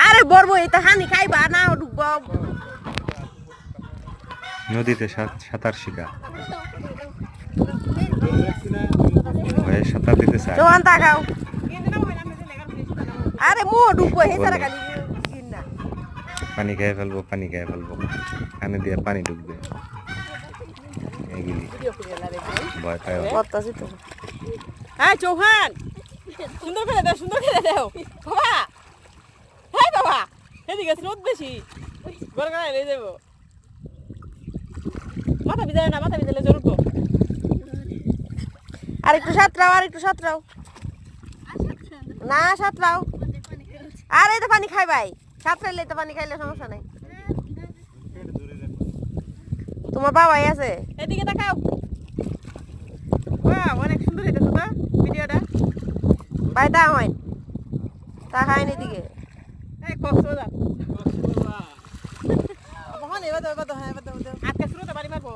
আরে বড়বো এটা হানি খাইবা না ডুবব নদীতে সাঁতার শিখা ভয়ে সাঁতার দিতে চায় জোয়ান তাকাও আরে মো ডুববো হেসারা খালি না পানি খেয়ে ফেলবো কানে দিয়ে পানি ঢুকবে এইগুলি ভয় পায় ও। করতাছি তো হ্যাঁ চৌহান সুন্দর করে দাও বাবা হ্যাঁ বাবা এদিকে রোদ বেশি গড়গড়ায় লয়ে যাবো মাথা ভিজালে জরুর তো আর একটু সাঁতরাও না সাঁতরাও আরে তো পানি খাইবাই সাঁতরাইলে তো পানি খাইলে সমস্যা নাই তোমার বাবাই আছে এদিকে তাকাও বাহ অনেক সুন্দর হইতেছে তো ভিডিওটা ভাই তা হয় তা খায়নি দিকে এই কক্সবাজার মহান এবার হ্যাঁ আজকে শুরুতে বাড়ি মারবো